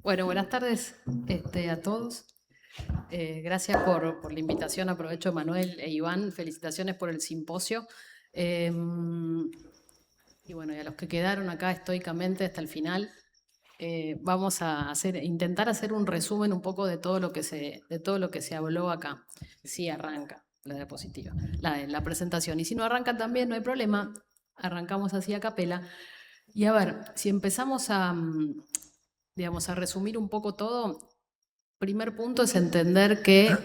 Bueno, buenas tardes a todos. Gracias por la invitación. Aprovecho, Manuel e Iván. Felicitaciones por el simposio. Y bueno, y a los que quedaron acá estoicamente hasta el final, vamos a intentar hacer un resumen un poco de todo lo que se habló acá. Sí, arranca la diapositiva, la presentación. Y si no arranca también, no hay problema. Arrancamos así a capela. Y a ver, si empezamos digamos, a resumir un poco todo, primer punto es entender que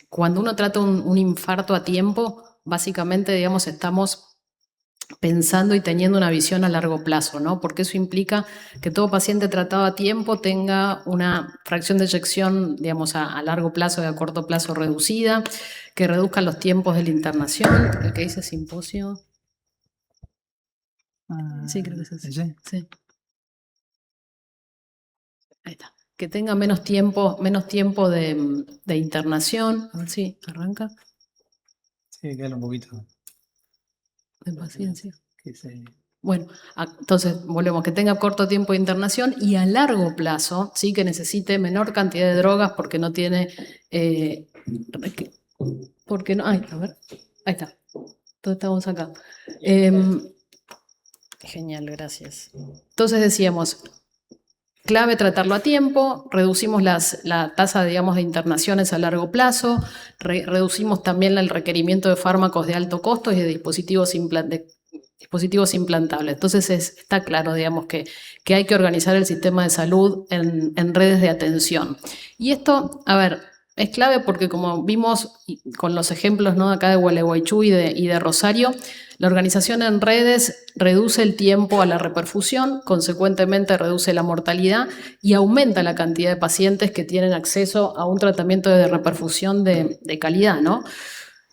cuando uno trata un infarto a tiempo, básicamente, digamos, estamos pensando y teniendo una visión a largo plazo, ¿no? Porque eso implica que todo paciente tratado a tiempo tenga una fracción de eyección, digamos, a largo plazo y a corto plazo reducida, que reduzca los tiempos de la internación. El que dice simposio. Sí, creo que es así. Sí. Ahí está. Que tenga menos tiempo de internación. A ver si arranca. Sí, queda un poquito de paciencia. Bueno, entonces volvemos, que tenga corto tiempo de internación y a largo plazo, sí, que necesite menor cantidad de drogas porque no tiene, porque no, a ver, ahí está, todos estamos acá. Genial, gracias. Entonces decíamos, clave tratarlo a tiempo, reducimos la tasa, digamos, de internaciones a largo plazo, reducimos también el requerimiento de fármacos de alto costo y de dispositivos implantables. Entonces está claro, digamos, que hay que organizar el sistema de salud en redes de atención. Y esto, a ver, es clave porque, como vimos con los ejemplos, ¿no?, acá de Gualeguaychú y de Rosario, la organización en redes reduce el tiempo a la reperfusión, consecuentemente reduce la mortalidad y aumenta la cantidad de pacientes que tienen acceso a un tratamiento de reperfusión de calidad, ¿no?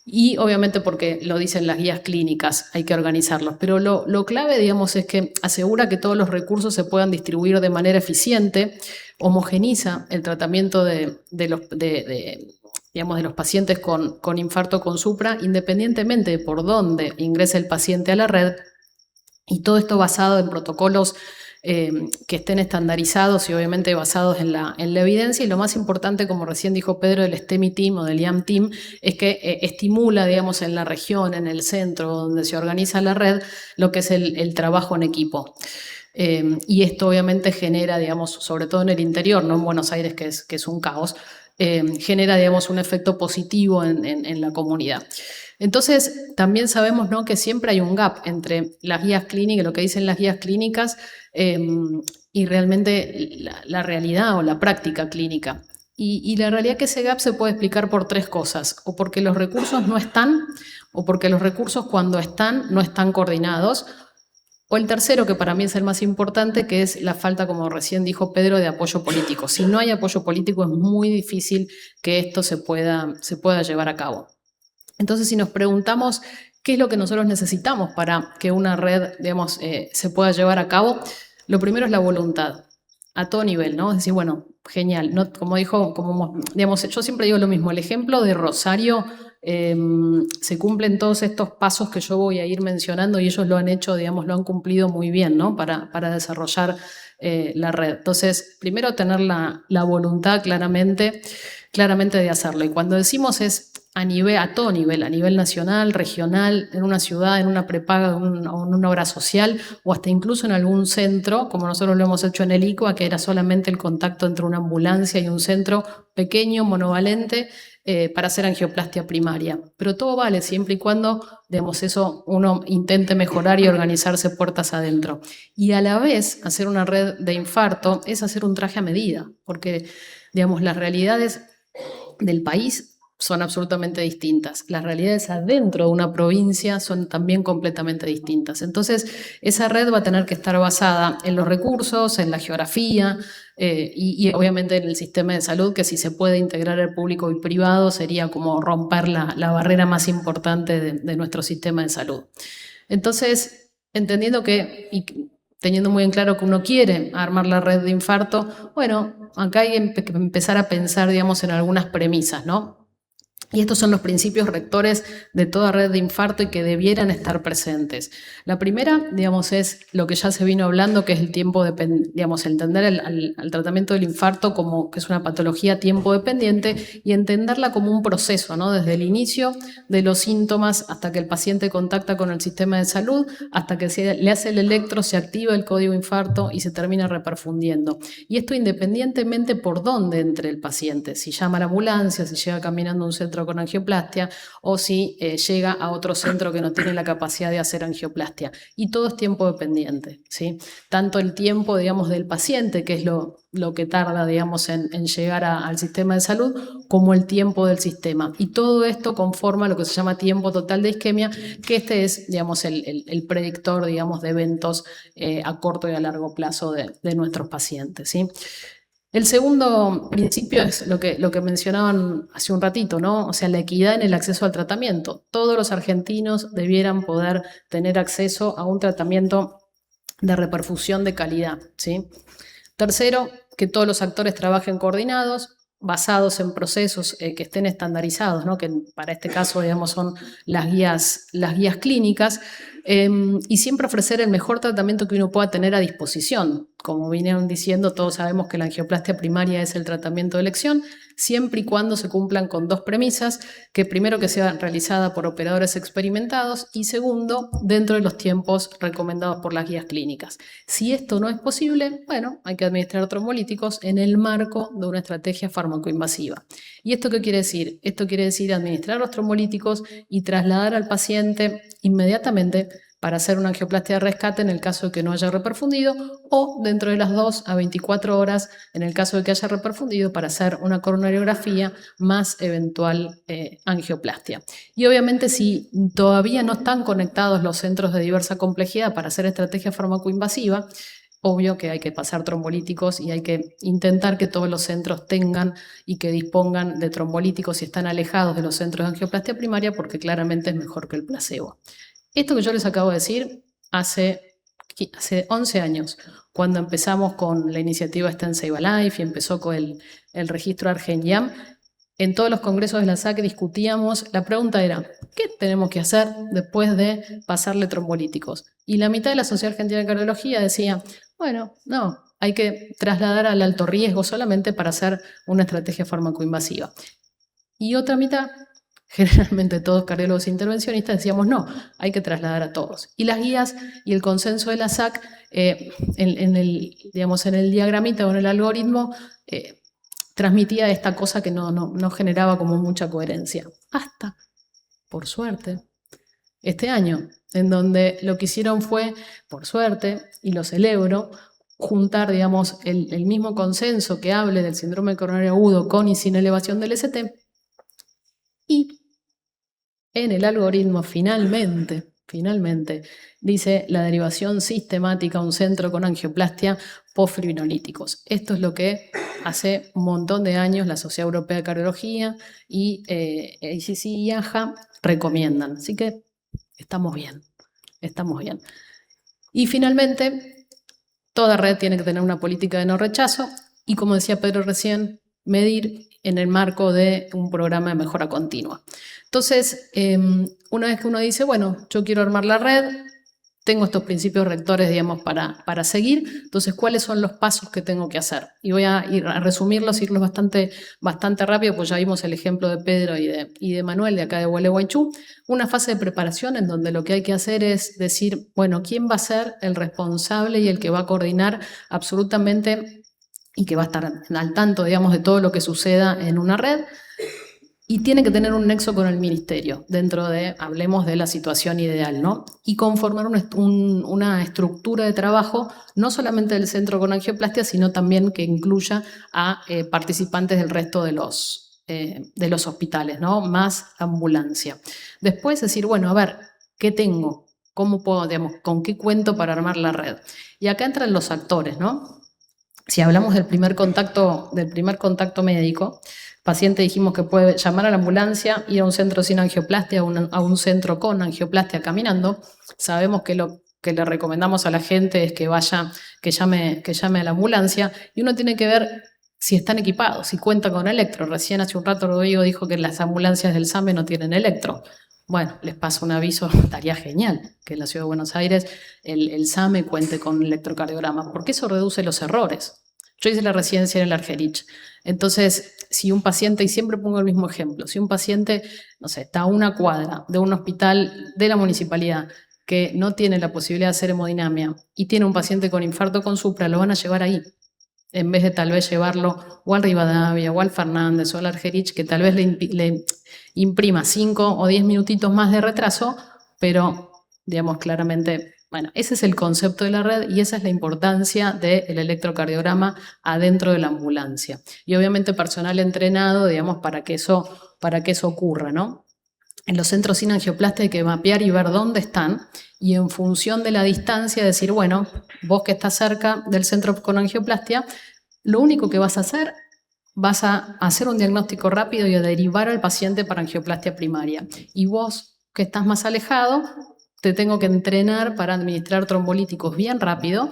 Y obviamente, porque lo dicen las guías clínicas, hay que organizarlos. Pero lo clave, digamos, es que asegura que todos los recursos se puedan distribuir de manera eficiente, homogeniza el tratamiento de los pacientes con infarto con supra, independientemente de por dónde ingrese el paciente a la red, y todo esto basado en protocolos que estén estandarizados y obviamente basados en la evidencia. Y lo más importante, como recién dijo Pedro, del STEMI Team o del IAM Team, es que estimula, digamos, en la región, en el centro donde se organiza la red, lo que es el trabajo en equipo. Y esto obviamente genera, digamos, sobre todo en el interior, no en Buenos Aires, que es un caos, genera, digamos, un efecto positivo en la comunidad. Entonces, también sabemos, ¿no?, que siempre hay un gap entre las guías clínicas, lo que dicen las guías clínicas, y realmente la realidad o la práctica clínica. Y la realidad es que ese gap se puede explicar por tres cosas: o porque los recursos no están, o porque los recursos, cuando están, no están coordinados, o el tercero, que para mí es el más importante, que es la falta, como recién dijo Pedro, de apoyo político. Si no hay apoyo político, es muy difícil que esto se pueda llevar a cabo. Entonces, si nos preguntamos qué es lo que nosotros necesitamos para que una red, digamos, se pueda llevar a cabo, lo primero es la voluntad, a todo nivel, ¿no? Es decir, bueno, genial, ¿no? Como dijo, digamos, yo siempre digo lo mismo, el ejemplo de Rosario, se cumplen todos estos pasos que yo voy a ir mencionando y ellos lo han hecho, digamos, lo han cumplido muy bien, ¿no?, para desarrollar la red. Entonces, primero tener la voluntad claramente de hacerlo. Y cuando decimos es a todo nivel, a nivel nacional, regional, en una ciudad, en una prepaga, en una obra social, o hasta incluso en algún centro, como nosotros lo hemos hecho en el ICOA, que era solamente el contacto entre una ambulancia y un centro pequeño, monovalente, para hacer angioplastia primaria. Pero todo vale siempre y cuando, digamos, eso uno intente mejorar y organizarse puertas adentro. Y a la vez, hacer una red de infarto es hacer un traje a medida, porque, digamos, las realidades del país son absolutamente distintas. Las realidades adentro de una provincia son también completamente distintas. Entonces, esa red va a tener que estar basada en los recursos, en la geografía, y obviamente en el sistema de salud, que si se puede integrar el público y privado sería como romper la barrera más importante de nuestro sistema de salud. Entonces, entendiendo y teniendo muy en claro que uno quiere armar la red de infarto, bueno, acá hay que empezar a pensar, digamos, en algunas premisas, ¿no? Y estos son los principios rectores de toda red de infarto y que debieran estar presentes. La primera, digamos, es lo que ya se vino hablando, que es el tiempo digamos, entender al tratamiento del infarto como que es una patología tiempo dependiente y entenderla como un proceso, ¿no? Desde el inicio de los síntomas hasta que el paciente contacta con el sistema de salud, hasta que le hace el electro, se activa el código infarto y se termina reperfundiendo. Y esto independientemente por dónde entre el paciente, si llama a la ambulancia, si llega caminando a un centro con angioplastia o si llega a otro centro que no tiene la capacidad de hacer angioplastia. Y todo es tiempo dependiente, ¿sí? Tanto el tiempo, digamos, del paciente, que es lo que tarda, digamos, en llegar al sistema de salud, como el tiempo del sistema. Y todo esto conforma lo que se llama tiempo total de isquemia, que este es, digamos, el predictor, digamos, de eventos a corto y a largo plazo de nuestros pacientes, ¿sí? El segundo principio es lo que mencionaban hace un ratito, ¿no? O sea, la equidad en el acceso al tratamiento. Todos los argentinos debieran poder tener acceso a un tratamiento de reperfusión de calidad, ¿sí? Tercero, que todos los actores trabajen coordinados, basados en procesos que estén estandarizados, ¿no? Que para este caso, digamos, son las guías clínicas, y siempre ofrecer el mejor tratamiento que uno pueda tener a disposición. Como vinieron diciendo, todos sabemos que la angioplastia primaria es el tratamiento de elección, siempre y cuando se cumplan con dos premisas, que primero que sea realizada por operadores experimentados y segundo, dentro de los tiempos recomendados por las guías clínicas. Si esto no es posible, bueno, hay que administrar trombólíticos en el marco de una estrategia farmacoinvasiva. ¿Y esto qué quiere decir? Esto quiere decir administrar los trombólíticos y trasladar al paciente inmediatamente para hacer una angioplastia de rescate en el caso de que no haya reperfundido o dentro de las 2 a 24 horas en el caso de que haya reperfundido para hacer una coronariografía más eventual angioplastia. Y obviamente si todavía no están conectados los centros de diversa complejidad para hacer estrategia farmacoinvasiva, obvio que hay que pasar trombolíticos y hay que intentar que todos los centros tengan y que dispongan de trombolíticos si están alejados de los centros de angioplastia primaria porque claramente es mejor que el placebo. Esto que yo les acabo de decir hace 11 años, cuando empezamos con la iniciativa Stem Save a Life y empezó con el registro ARGENIAM, en todos los congresos de la SAC discutíamos, la pregunta era, ¿qué tenemos que hacer después de pasarle trombolíticos? Y la mitad de la Sociedad Argentina de Cardiología decía, bueno, no, hay que trasladar al alto riesgo solamente para hacer una estrategia farmacoinvasiva. Y otra mitad, generalmente todos cardiólogos intervencionistas, decíamos no, hay que trasladar a todos. Y las guías y el consenso de la SAC, en el diagramita o en el algoritmo, transmitía esta cosa que no generaba como mucha coherencia. Hasta, por suerte, este año, en donde lo que hicieron fue, por suerte, y lo celebro, juntar, digamos, el mismo consenso que hable del síndrome coronario agudo con y sin elevación del ST, y en el algoritmo finalmente, dice la derivación sistemática a un centro con angioplastia postfibrinolíticos. Esto es lo que hace un montón de años la Sociedad Europea de Cardiología y ACC y AJA recomiendan. Así que estamos bien, estamos bien. Y finalmente, toda red tiene que tener una política de no rechazo y, como decía Pedro recién, medir en el marco de un programa de mejora continua. Entonces, una vez que uno dice, bueno, yo quiero armar la red, tengo estos principios rectores, digamos, para seguir, entonces, ¿cuáles son los pasos que tengo que hacer? Y voy a ir a resumirlos, irlos bastante rápido, pues ya vimos el ejemplo de Pedro y de Manuel, de acá de Gualeguaychú. Una fase de preparación en donde lo que hay que hacer es decir, bueno, ¿quién va a ser el responsable y el que va a coordinar absolutamente y que va a estar al tanto, digamos, de todo lo que suceda en una red? Y tiene que tener un nexo con el ministerio, dentro de, hablemos de la situación ideal, ¿no? Y conformar una estructura de trabajo, no solamente del centro con angioplastia, sino también que incluya a participantes del resto de los hospitales, ¿no? Más ambulancia. Después decir, bueno, a ver, ¿qué tengo? ¿Cómo puedo, digamos, con qué cuento para armar la red? Y acá entran los actores, ¿no? Si hablamos del primer contacto médico, paciente dijimos que puede llamar a la ambulancia, ir a un centro sin angioplastia, a un centro con angioplastia caminando. Sabemos que lo que le recomendamos a la gente es que llame a la ambulancia, y uno tiene que ver si están equipados, si cuentan con electro. Recién hace un rato Rodrigo dijo que las ambulancias del SAME no tienen electro. Bueno, les paso un aviso, estaría genial que en la Ciudad de Buenos Aires el SAME cuente con electrocardiograma, porque eso reduce los errores. Yo hice la residencia en el Argerich. Entonces, si un paciente, y siempre pongo el mismo ejemplo, si un paciente, no sé, está a una cuadra de un hospital de la municipalidad que no tiene la posibilidad de hacer hemodinamia y tiene un paciente con infarto con supra, lo van a llevar ahí, en vez de tal vez llevarlo o al Rivadavia o al Fernández o al Argerich, que tal vez le imprima 5 o 10 minutitos más de retraso, pero digamos claramente, bueno, ese es el concepto de la red y esa es la importancia del electrocardiograma adentro de la ambulancia. Y obviamente personal entrenado, digamos, para que eso ocurra, ¿no? En los centros sin angioplastia hay que mapear y ver dónde están y en función de la distancia decir, bueno, vos que estás cerca del centro con angioplastia, lo único que vas a hacer, vas a hacer un diagnóstico rápido y a derivar al paciente para angioplastia primaria. Y vos que estás más alejado, te tengo que entrenar para administrar trombolíticos bien rápido,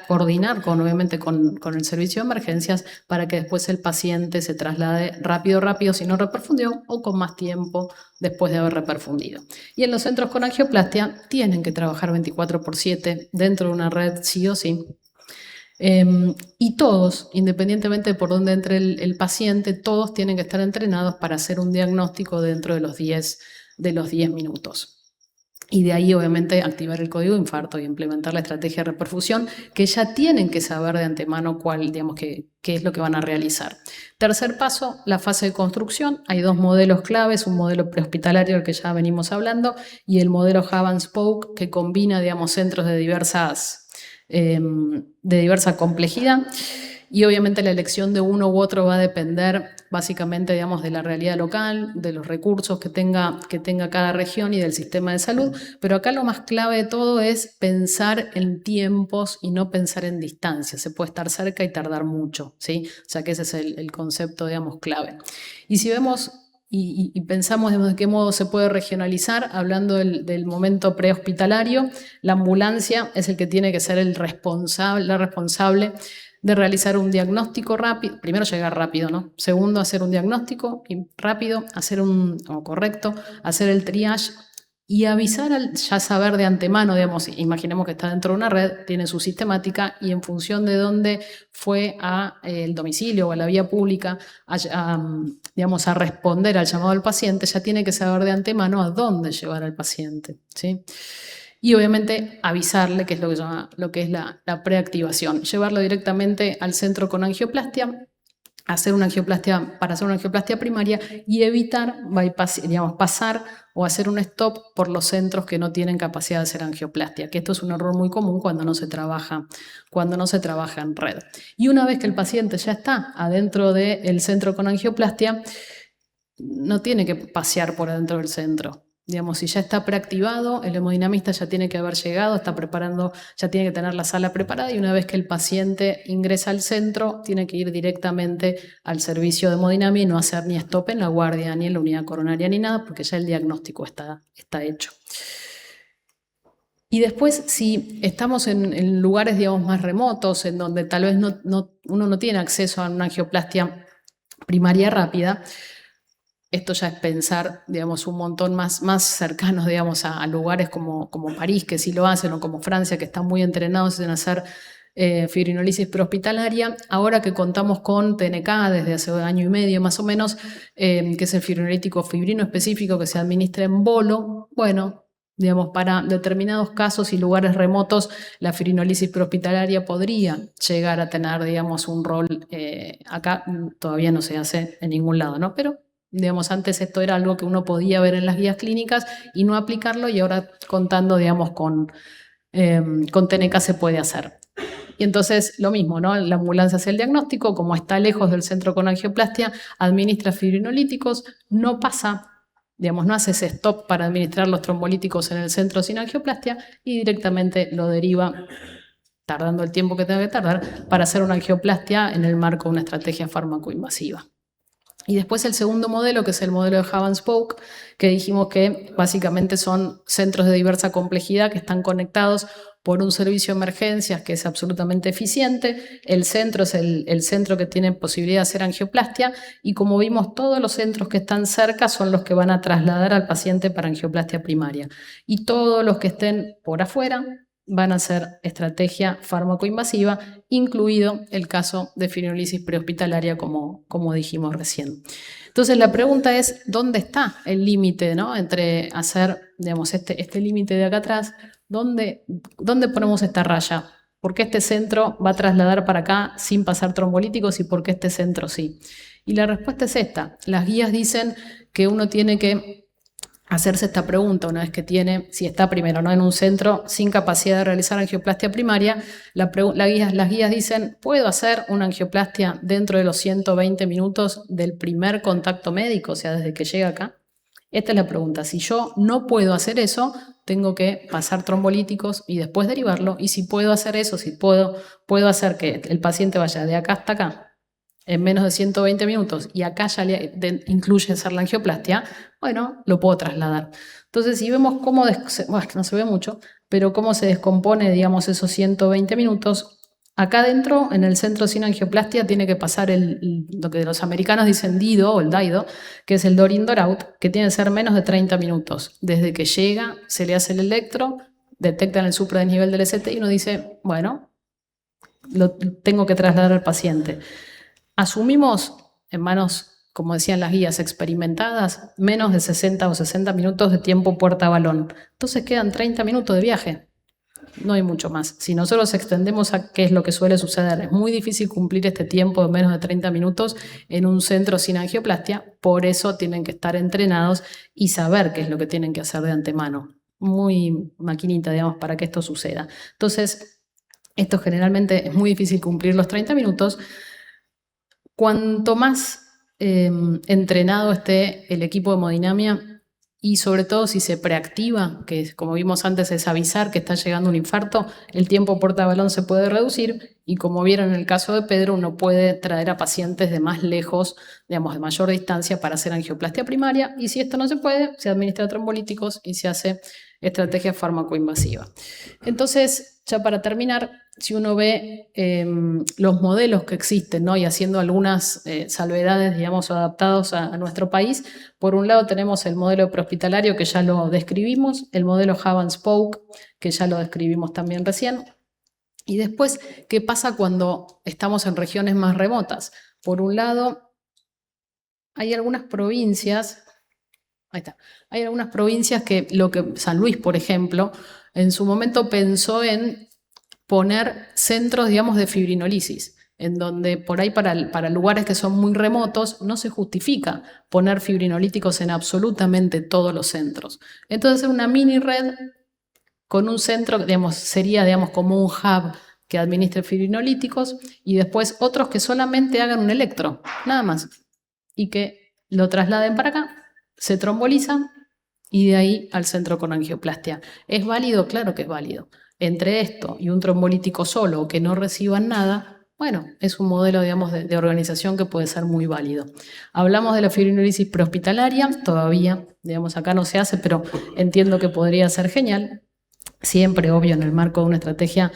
coordinar obviamente con el servicio de emergencias para que después el paciente se traslade rápido si no reperfundió o con más tiempo después de haber reperfundido. Y en los centros con angioplastia tienen que trabajar 24/7 dentro de una red sí o sí. Y todos, independientemente de por dónde entre el paciente, todos tienen que estar entrenados para hacer un diagnóstico dentro de los 10 minutos. Y de ahí, obviamente, activar el código de infarto y implementar la estrategia de reperfusión, que ya tienen que saber de antemano qué es lo que van a realizar. Tercer paso, la fase de construcción. Hay dos modelos claves, un modelo prehospitalario, del que ya venimos hablando, y el modelo Hub and Spoke, que combina, centros de diversa complejidad. Y obviamente la elección de uno u otro va a depender básicamente, de la realidad local, de los recursos que tenga cada región y del sistema de salud. Pero acá lo más clave de todo es pensar en tiempos y no pensar en distancia. Se puede estar cerca y tardar mucho, ¿sí? O sea que ese es el concepto, clave. Y si vemos y pensamos de qué modo se puede regionalizar, hablando del momento prehospitalario, la ambulancia es el que tiene que ser la responsable de realizar un diagnóstico rápido, primero llegar rápido, ¿no? Segundo, hacer un diagnóstico rápido, correcto, hacer el triage y avisar ya saber de antemano, imaginemos que está dentro de una red, tiene su sistemática y en función de dónde fue el domicilio o a la vía pública a responder al llamado del paciente, ya tiene que saber de antemano a dónde llevar al paciente, ¿sí? Y obviamente avisarle, que es lo que es la preactivación, llevarlo directamente al centro con angioplastia, para hacer una angioplastia primaria y evitar pasar o hacer un stop por los centros que no tienen capacidad de hacer angioplastia, que esto es un error muy común cuando no se trabaja en red. Y una vez que el paciente ya está adentro del centro con angioplastia, no tiene que pasear por adentro del centro. Si ya está preactivado, el hemodinamista ya tiene que haber llegado, está preparando, ya tiene que tener la sala preparada y una vez que el paciente ingresa al centro, tiene que ir directamente al servicio de hemodinamia y no hacer ni stop en la guardia, ni en la unidad coronaria, ni nada, porque ya el diagnóstico está hecho. Y después, si estamos en lugares, más remotos, en donde tal vez uno no tiene acceso a una angioplastia primaria rápida, esto ya es pensar, un montón más cercanos, a lugares como París, que sí lo hacen, o como Francia, que están muy entrenados en hacer fibrinolisis prehospitalaria. Ahora que contamos con TNK desde hace 1 año y medio más o menos, que es el fibrinolítico fibrino específico que se administra en bolo, bueno, para determinados casos y lugares remotos, la fibrinolisis prehospitalaria podría llegar a tener, un rol. Acá todavía no se hace en ningún lado, ¿no? Pero antes esto era algo que uno podía ver en las guías clínicas y no aplicarlo, y ahora contando, con TNK se puede hacer. Y entonces lo mismo, ¿no? La ambulancia hace el diagnóstico, como está lejos del centro con angioplastia, administra fibrinolíticos, no pasa, no hace ese stop para administrar los trombolíticos en el centro sin angioplastia y directamente lo deriva, tardando el tiempo que tenga que tardar, para hacer una angioplastia en el marco de una estrategia fármaco-invasiva. Y después el segundo modelo, que es el modelo de Hub and Spoke, que dijimos que básicamente son centros de diversa complejidad que están conectados por un servicio de emergencias que es absolutamente eficiente. El centro es el centro que tiene posibilidad de hacer angioplastia y como vimos todos los centros que están cerca son los que van a trasladar al paciente para angioplastia primaria y todos los que estén por afuera van a hacer estrategia fármaco-invasiva, incluido el caso de fibrinolisis prehospitalaria, como dijimos recién. Entonces la pregunta es, ¿dónde está el límite, ¿no? Entre hacer, digamos, este límite de acá atrás, ¿dónde ponemos esta raya? ¿Por qué este centro va a trasladar para acá sin pasar trombolíticos y por qué este centro sí? Y la respuesta es esta. Las guías dicen que uno tiene que hacerse esta pregunta una vez que tiene, si está primero, ¿no?, en un centro sin capacidad de realizar angioplastia primaria, las guías dicen, ¿puedo hacer una angioplastia dentro de los 120 minutos del primer contacto médico, o sea, desde que llega acá? Esta es la pregunta. Si yo no puedo hacer eso, tengo que pasar trombolíticos y después derivarlo, y si puedo hacer eso, si puedo hacer que el paciente vaya de acá hasta acá, en menos de 120 minutos y acá ya incluye hacer la angioplastia, bueno, lo puedo trasladar. Entonces, si vemos cómo, no se ve mucho, pero cómo se descompone, digamos, esos 120 minutos, acá adentro, en el centro sin angioplastia, tiene que pasar lo que los americanos dicen DIDO o el DIDO, que es el door in, door out, que tiene que ser menos de 30 minutos. Desde que llega, se le hace el electro, detectan el supradesnivel del ST y uno dice, bueno, lo tengo que trasladar al paciente. Asumimos en manos, como decían las guías, experimentadas, menos de 60 o 60 minutos de tiempo puerta-balón. Entonces quedan 30 minutos de viaje. No hay mucho más. Si nosotros extendemos a qué es lo que suele suceder, es muy difícil cumplir este tiempo de menos de 30 minutos en un centro sin angioplastia, por eso tienen que estar entrenados y saber qué es lo que tienen que hacer de antemano. Muy maquinita, digamos, para que esto suceda. Entonces, esto generalmente es muy difícil cumplir los 30 minutos. Cuanto más entrenado esté el equipo de hemodinamia y sobre todo si se preactiva, que como vimos antes es avisar que está llegando un infarto, el tiempo portabalón se puede reducir y como vieron en el caso de Pedro, uno puede traer a pacientes de más lejos, digamos de mayor distancia para hacer angioplastia primaria y si esto no se puede, se administra trombolíticos y se hace estrategia fármaco-invasiva. Entonces, ya para terminar, si uno ve los modelos que existen, ¿no?, y haciendo algunas salvedades, digamos, adaptados a nuestro país, por un lado tenemos el modelo prehospitalario que ya lo describimos, el modelo Hub and Spoke, que ya lo describimos también recién, y después, ¿qué pasa cuando estamos en regiones más remotas? Por un lado, hay algunas provincias, ahí está, hay algunas provincias que San Luis, por ejemplo, en su momento pensó en poner centros, digamos, de fibrinolisis, en donde por ahí para lugares que son muy remotos no se justifica poner fibrinolíticos en absolutamente todos los centros. Entonces una mini red con un centro, digamos, sería, digamos, como un hub que administre fibrinolíticos y después otros que solamente hagan un electro, nada más, y que lo trasladen para acá, se trombolizan y de ahí al centro con angioplastia. ¿Es válido? Claro que es válido. Entre esto y un trombolítico solo o que no reciban nada, bueno, es un modelo, digamos, de organización que puede ser muy válido. Hablamos de la fibrinolisis prehospitalaria, todavía, digamos, acá no se hace, pero entiendo que podría ser genial. Siempre, obvio, en el marco de una estrategia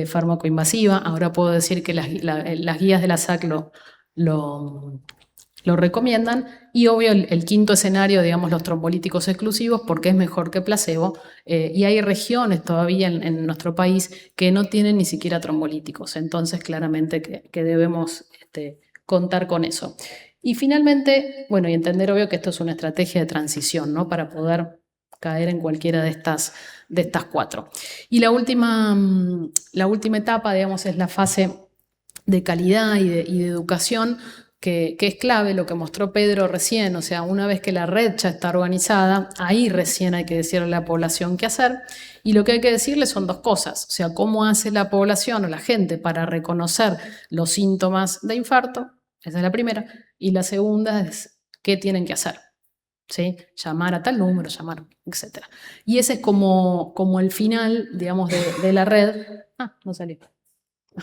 fármaco-invasiva. Ahora puedo decir que las guías de la SAC lo recomiendan y obvio el quinto escenario, digamos, los trombolíticos exclusivos porque es mejor que placebo y hay regiones todavía en nuestro país que no tienen ni siquiera trombolíticos, entonces claramente que debemos contar con eso. Y finalmente, bueno, y entender obvio que esto es una estrategia de transición, ¿no?, para poder caer en cualquiera de estas cuatro. Y la última etapa, digamos, es la fase de calidad y de educación, que es clave, lo que mostró Pedro recién, o sea, una vez que la red ya está organizada, ahí recién hay que decirle a la población qué hacer, y lo que hay que decirle son dos cosas, o sea, cómo hace la población o la gente para reconocer los síntomas de infarto, esa es la primera, y la segunda es qué tienen que hacer, ¿sí? Llamar a tal número, etc. Y ese es como el final, digamos, de la red. No salió.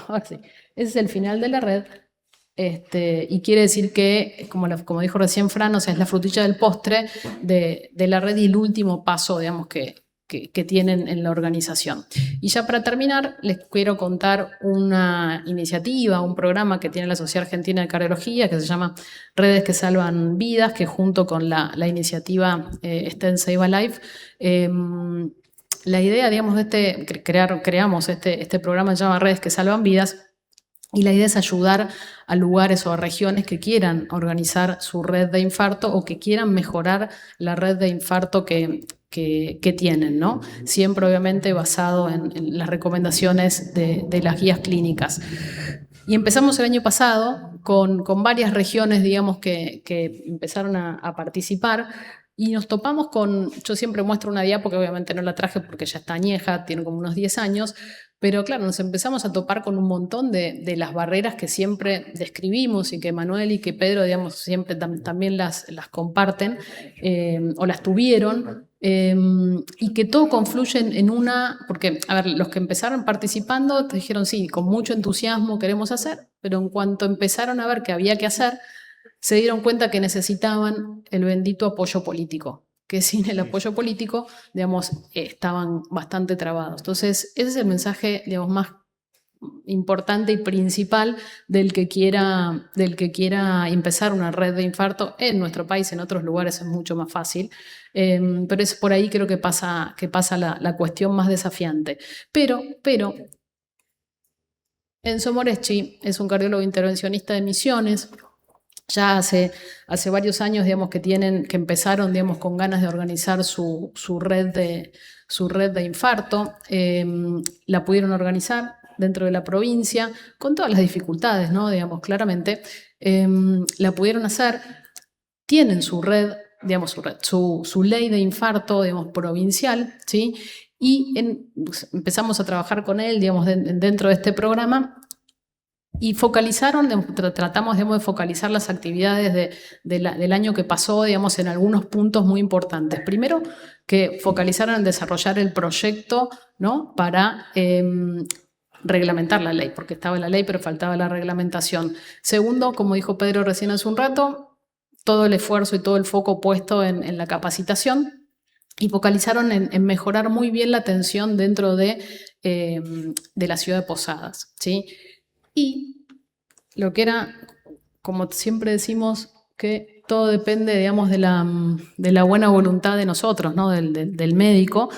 Ahora sí. Ese es el final de la red. Y quiere decir que, como dijo recién Fran, o sea, es la frutilla del postre de la red y el último paso, digamos, que que tienen en la organización. Y ya para terminar, les quiero contar una iniciativa, un programa que tiene la Sociedad Argentina de Cardiología que se llama Redes que Salvan Vidas, que junto con la iniciativa Stent Save a Life, la idea, digamos, de creamos este programa que se llama Redes que Salvan Vidas, y la idea es ayudar a lugares o a regiones que quieran organizar su red de infarto o que quieran mejorar la red de infarto que tienen, ¿no? Siempre obviamente basado en las recomendaciones de las guías clínicas. Y empezamos el año pasado con varias regiones, digamos, que empezaron a participar, y nos topamos con, yo siempre muestro una diapo que obviamente no la traje porque ya está añeja, tiene como unos 10 años, pero claro, nos empezamos a topar con un montón de las barreras que siempre describimos y que Manuel y que Pedro, digamos, siempre también las comparten o las tuvieron. Y que todo confluye en una, porque, a ver, los que empezaron participando te dijeron sí, con mucho entusiasmo queremos hacer, pero en cuanto empezaron a ver que había que hacer, se dieron cuenta que necesitaban el bendito apoyo político, que sin el apoyo político, digamos, estaban bastante trabados. Entonces, ese es el mensaje, digamos, más importante y principal del que quiera empezar una red de infarto. En nuestro país, en otros lugares es mucho más fácil, pero es por ahí creo que pasa la cuestión más desafiante. Pero Enzo Moreschi es un cardiólogo intervencionista de Misiones. Ya hace varios años, digamos, que empezaron, digamos, con ganas de organizar su red de infarto. La pudieron organizar dentro de la provincia, con todas las dificultades, ¿no? Digamos, claramente. La pudieron hacer, tienen su red, digamos, su ley de infarto, digamos, provincial, ¿sí? Y empezamos a trabajar con él, digamos, dentro de este programa. Y tratamos, digamos, de focalizar las actividades del año que pasó, digamos, en algunos puntos muy importantes. Primero, que focalizaron en desarrollar el proyecto, ¿no? Para reglamentar la ley, porque estaba la ley, pero faltaba la reglamentación. Segundo, como dijo Pedro recién hace un rato, todo el esfuerzo y todo el foco puesto en la capacitación, y focalizaron en mejorar muy bien la atención dentro de la ciudad de Posadas, ¿sí? Y lo que era, como siempre decimos, que todo depende, digamos, de la buena voluntad de nosotros, ¿no? Del médico.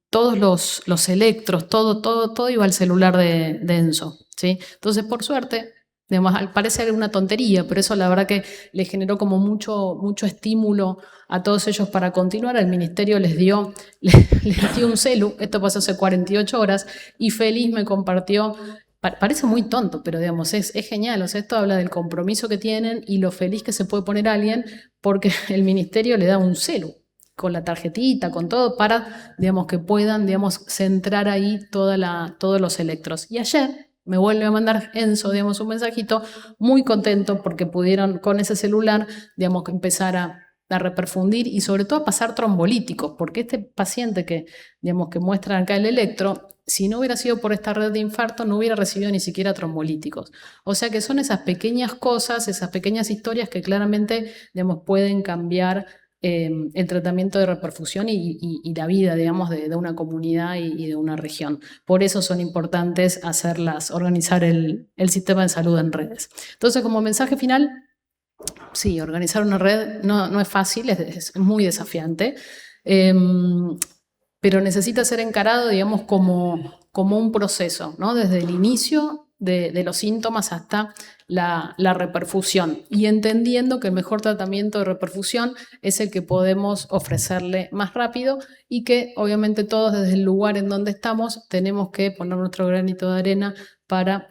Todos los electros, todo iba al celular de Enzo, ¿sí? Entonces, por suerte, digamos, parece una tontería, pero eso la verdad que le generó como mucho estímulo a todos ellos para continuar. El ministerio les dio un celu, esto pasó hace 48 horas, y feliz me compartió. Parece muy tonto, pero digamos, es genial. O sea, esto habla del compromiso que tienen y lo feliz que se puede poner alguien porque el ministerio le da un celu con la tarjetita, con todo, para, digamos, que puedan, digamos, centrar ahí todos los electros. Y ayer me vuelve a mandar Enzo, digamos, un mensajito muy contento porque pudieron con ese celular, digamos, empezar a reperfundir y sobre todo a pasar trombolíticos, porque este paciente que muestra acá el electro, si no hubiera sido por esta red de infarto, no hubiera recibido ni siquiera trombolíticos. O sea que son esas pequeñas cosas, esas pequeñas historias que claramente, digamos, pueden cambiar el tratamiento de reperfusión y la vida, digamos, de una comunidad y de una región. Por eso son importantes organizar el sistema de salud en redes. Entonces, como mensaje final, sí, organizar una red no es fácil, es muy desafiante, pero necesita ser encarado, digamos, como un proceso, ¿no? Desde el inicio de los síntomas hasta la reperfusión, y entendiendo que el mejor tratamiento de reperfusión es el que podemos ofrecerle más rápido, y que obviamente todos desde el lugar en donde estamos tenemos que poner nuestro granito de arena para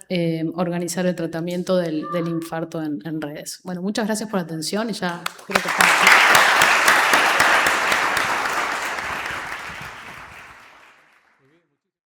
organizar el tratamiento del infarto en redes. Bueno, muchas gracias por la atención y ya creo que estamos.